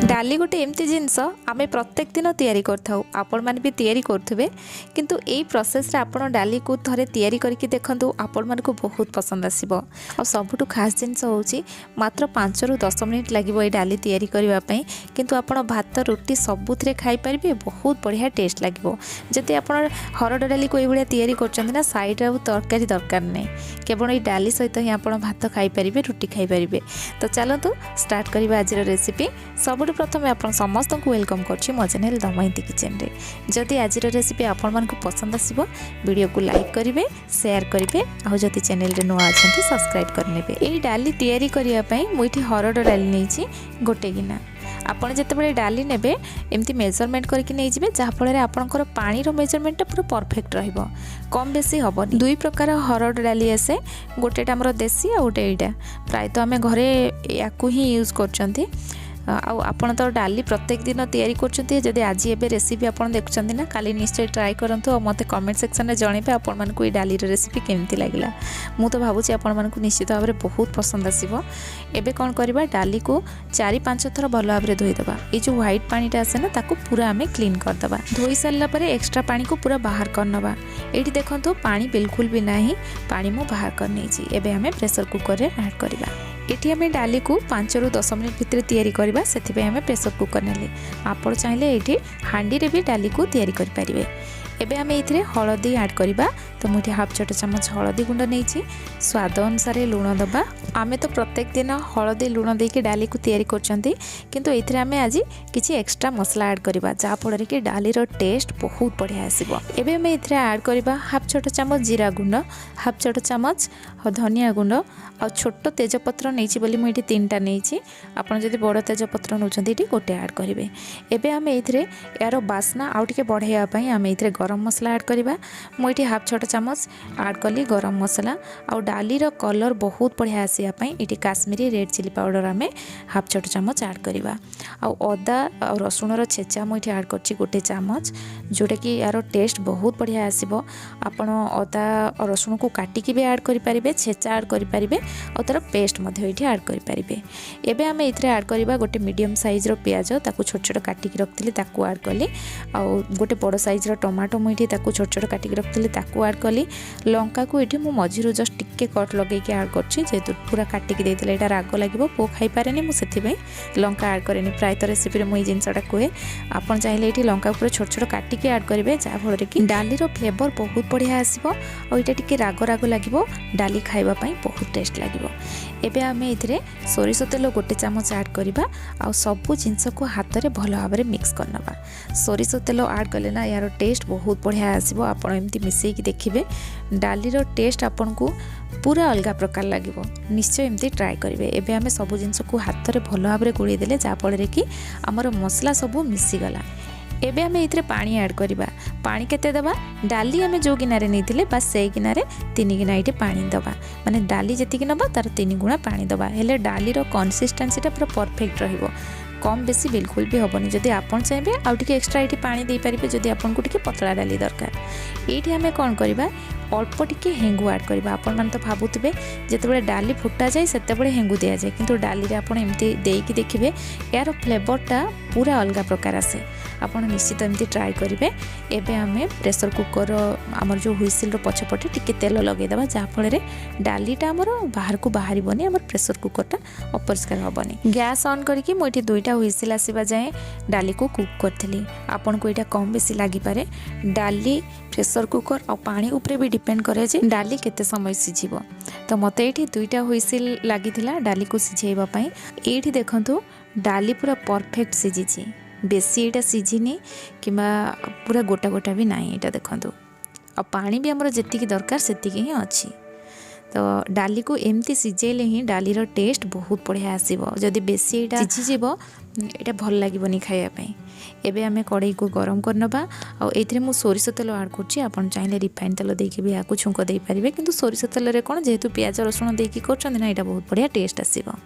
डाली गोटे एमती जिनस आम प्रत्येक दिन तैयारी करथाउ आपण माने भी तैयारी करथुबे किंतु एई प्रोसेस रे आपण डाली को थरे तैयारी करके देखंतु आपण मान को बहुत पसंद आसीबो। आ सबुठु खास जिनस होउची मात्र 5 रु 10 मिनिट लागिबो ए डाली तैयारी करबा पई किंतु आपण भात रोटी सबुथरे खाई परिबे बहुत बढ़िया टेस्ट लागिबो। जति आपण हरड डाली को ए भलिया तैयारी करचंदी ना साइड रे तरकारी दरकार नै केवल ए डाली सहित ही आपण भात खाई परिबे रोटी खाई परिबे। तो चलतु स्टार्ट करबा आज रेसिपी। सब प्रथम आपण समस्त को वेलकम करछि मो चैनल दमयंती किचन रे। जदि आज रेसिपी आपण मन को पसंद आसीबो वीडियो को लाइक करिवे शेयर करिवे आ जदि चैनल रे नवा अछंती सब्सक्राइब करनेबे। एई डाली तैयारी करिया पई मुइठी हरड डाली नैछि गोटे गिना। आपण जेतेबेले डाली नेबे एमती मेजरमेंट करके नहीं जिवे जहा फल रे आपनकर पानी रो मेजरमेंट पूरा परफेक्ट रहइबो कम बेसी हबनी। दुई प्रकार हरड डाली आसे गोटेटा हमर देसी आ गोटे एटा प्राय तो आमे घरे याकू ही यूज करचंती। आपण तो डाली प्रत्येक दिन तैयारी करछंती जदि आज एबे रेसिपी आपण देखछंती ना काली निश्चय ट्राई करंतु और मते कमेंट सेक्शन में जणेबे आपण मन को ई डाली रे रेसिपी केमती लागिला। मु तो भाबुची आपण मन को निश्चित भाबरे बहुत पसंद आसीबो। एबे कोन करबा डाली को 4-5 थर भलो भाबरे धोई दबा। ए जो व्हाइट पानीटा आसे ना ताको पूरा हमें क्लीन कर दबा। धोई सारला परे एक्स्ट्रा पानी को पूरा बाहर कर नबा। एठी देखंतु पानी बिल्कुल भी नाही पानी मु बाहर कर नेछि। एबे हमें प्रेशर कुकर रे ऐड करबा। एठी हमें डाली को 5 रु 10 मिनिट भितर तैयारी करबा सेति हमें प्रेशर कुकर नेले। आपण चाहिले एठी हांडी रे भी डाली को तैयारी कर परिबे। एबे हमें इथरे हळदी ऐड करबा। तो मुठी हाफ छोटा चम्मच हळदी गुंड नेछि स्वाद अनुसार लूण दबा। आमे तो प्रत्येक दिन हळदी लूण देके डाली को तैयारी करचंती किंतु एथरे हमें आज किछि एक्स्ट्रा मसला ऐड करबा जा फଳରେ कि डाली रो टेस्ट बहुत बढ़िया आसीबो। एबे हमें इथरे ऐड करबा हाफ छोटा चम्मच जीरा गुंड हाफ छोटा चम्मच धनिया गुंड आ छोटो तेजपत्र नेछि बोली मुठी 3टा नेछि। आपण जदि बड़ तेजपत्र नउचंती एटी गोटे ऐड करिवे। एबे हमें इथरे यारो बासना आउ टिके बढ़ाइया पई हमें इथरे गरम मसला ऐड करबा। मुठी हाफ छोटा चम्मच ऐड कली गरम मसला आ डाली रो कलर बहुत बढ़िया आसिया पई एटी काश्मीरी रेड चिली पाउडर हमें हाफ छोटा चम्मच ऐड करबा। आ अदा आ रसुण रो छेचा मुठी ऐड करछि गोटे चम्मच जोटा कि यारो टेस्ट बहुत बढ़िया आसीबो। आपण अदा और रसुण को काटी के भी ऐड करि परिबे छेचा ऐड करि परिबे और तार पेस्ट मध्ये एठी ऐड करि परिबे। एबे हमें इथरे ऐड करबा गोटे मीडियम साइज रो प्याज ताकू छोट छोट काटी के रखथिले ताकू ऐड कली आ गोटे बड़ साइज रो टमाटो मुठी ताकू छोट छोट काटी के रखथिले ताकू ऐड कली। लंका को एठी मु मझिरो जस्ट टिक्के कट लगे के ऐड करछि जेतु पूरा काटी के देथिले एटा राग लागिबो पो खाई पारेनी मु सेथि पे लंका ऐड करेनी। प्राय तो रेसिपी रे मु ई जिंसटा कोए आपण चाहिले एठी लंका पूरा छोट छोट काटी के ऐड करिवे जा फଳରେ कि डाली रो फ्लेवर बहुत बढ़िया आसीबो और एटा टिके राग राग लागिबो डाली खाइबा पई बहुत टेस्ट लागिबो। एबे हमें इथरे सोरिष तेल गोटे चम्मच ऐड करबा आ सबु जिंस को हाथ रे भलो भाबरे मिक्स करनबा। सोरिष तेल ऐड कले ना यार टेस्ट बहुत बढ़िया आसीबो। आपण एमती मिसई कि देखिबे डाली रो टेस्ट आपन को पूरा अलग प्रकार लागिबो। निश्चय एमती ट्राई करिवे। एबे हमें सबु जिंस को हाथ रे भलो भाबरे गुळी देले जा फଳରେ कि हमर मसला सबु मिसी गला। एबे हमें इथरे पानी ऐड करबा। पानी केते दबा डाली हमें जो गिनारे नैथिले बस से गिनारे 3 गिना इटे पानी दबा माने डाली जेतिक नबा तार 3 गुणा पानी दबा हेले डाली रो कंसिस्टेंसीटा पूरा परफेक्ट रहिबो कम बेसी बिल्कुल भी हेनी। जदि आपन चाहिए आउ टिके एक्स्ट्रा ये पानी दे पारिबे जदि आपन को टिके पतला डाली दरकार। एठी हमें कौन करबा अल्प टिके हेंगु ऐड करबा। आपन मान तो भाबुतबे जेतेबेले डाली फुटा जाए सेतेबेले हेंगु दिया जाए किंतु डाली रे आपन एमती देकी देखिबे यार फ्लेवरटा पूरा अलग प्रकार आसे। आपन निश्चित एमती ट्राई करिवे। एबे हमें प्रेशर कुकर हमर जो हुइसिल रो पछपटे टिके तेल लगे दबा जा फଳରେ डालीटा हमर बाहर को बाहरिबोनी हमर प्रेशर कुकरटा अपरिष्कार हबनी। गैस ऑन करके मोठी 2टा हुइसिल आसीबा जाए डाली को कुक करथली। आपन को एटा कम बेसी लागि पारे। डाली प्रेशर कुकर और पानी ऊपर भी डिपेंड करे जे डाली केते समय सिझिबो। तो मते एठी 2टा हुइसिल लागिथिला डाली को सिझेइबा पई। एठी देखंतु डाली पूरा परफेक्ट सिझिछि बेसी एटा सिझिनी किबा पूरा गोटा गोटा भी नाही। एटा देखंतु और पानी भी हमर जेतिकी दरकार सेतिकी ही अछि। तो डाली को एमती सिझेले ही डाली रो टेस्ट बहुत बढ़िया आसीबो। जदि बेसी एटा सिझिजिबो एटा भल लागिबोनी खाइया पई। एबे हमें कढ़ाई को गरम करनबा और एथरे मु सोरिष तेल ऐड करछि। आपण चाहिले रिफाइन तेल देके भी याकू छुंको देई परिबे किंतु सोरिष तेल रे कोन जेहेतु प्याज रसुण देकी करछन ना एटा बहुत बढ़िया टेस्ट आसीबो।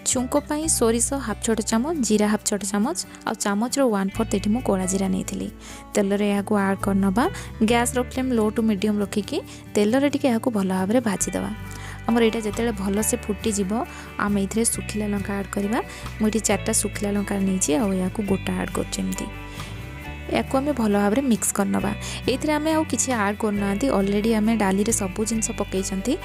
छुंको पाई सोरिष हाफ छोटा चम्मच जीरा हाफ छोटा चम्मच और चामच रो 1/4 एठी मु कोड़ा जीरा नेथिली। तेल रे याकू ऐड करनबा। गैस रो फ्लेम लो टू मीडियम रखिकी तेल रे टिके याकू भलो भाबरे भाजी दबा। आमर यहाँ जिते भल से फुटीज आम ये सुखिला लंका ऐड करवा। मुझे 4टा सुखिला लंका नहीं या गोटा ऐड कर या आम भल भाव में मिक्स करनवा। ये आम आउ कि आड करना अलरेडी आम डाली रे सबू जिनस पकई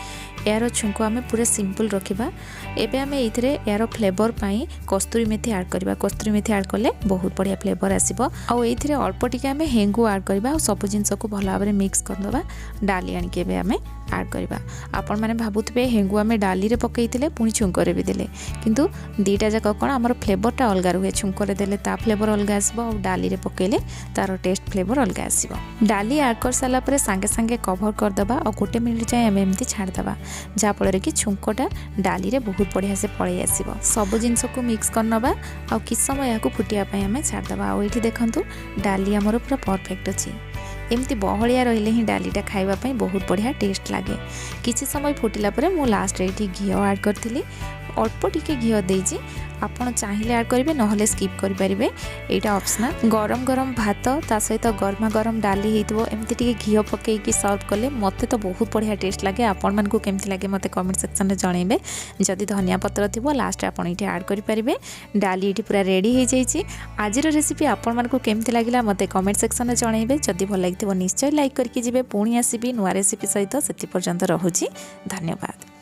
यार छुंक आम पूरा सिंपल रखा। एबे आम ये यार फ्लेवर पाई कस्तूरी मेथी ऐड करवा। कस्तूरी मेथी ऐड कले बहुत बढ़िया फ्लेवर आसो। आउे अल्प टिके आम हेंगू ऐड करवा और सब जिनस को भल भाव में मिक्स करदे। डाली आणिके आम ऐड करवा। आपण मैंने भावुवे हेंगू आम डाली रे पकई पुणी छुंकर भी देले किंतु दीटा जाक कौन आमर फ्लेवरटा अलग रुहे। छुंकर देले ता फ्लेवर अलग आसो और डाली रे पकईले तार टेस्ट फ्लेवर अलग आसो। डाली ऐड कर सारा पर सांगे सांगे कवर करदबा और 1 मिनिट जाए आम एमती छाड़दबा जहाँफल कि छुंकटा डाली रे बहुत बढ़िया से पलि आसो। सब जिनस को मिक्स करनबा और किस समय या फुटियापाई आम छाड़दबा। ये देखु डाली आमर पूरा परफेक्ट अच्छी। एमती बहलिया रहिले ही डालीटा खाइबापी बहुत बढ़िया टेस्ट लगे। किसी समय फुटिला परे मु लास्ट रे घी ऐड करथिली। अल्प टिके घी देजी आपड़ चाहिए ऐड करेंगे नहले स्किप करेंगे। यहाँ ऑप्शनल गरम गरम भात ता सहित गरमा गरम डाली होइतबो एमती टिके घी पकईकी सर्व कले मते तो बहुत बढ़िया टेस्ट लगे। आपण मानकु केमती लगे मते कमेंट सेक्शन में जनइबे। जदि धनिया पत्र थिबो लास्ट आपण इठी ऐड करि परिबे। डाली इठी पूरा रेडी हो जाइछि। आजिर रेसिपी आपण मानकु केमती लागिला मते कमेंट सेक्शन में जनइबे। जदि भल लागिथिबो निश्चय लाइक करके जिबे। पुणी आसीबी नुआ रेसिपी सहित। सेति पर्यंत रहुछि। धन्यवाद।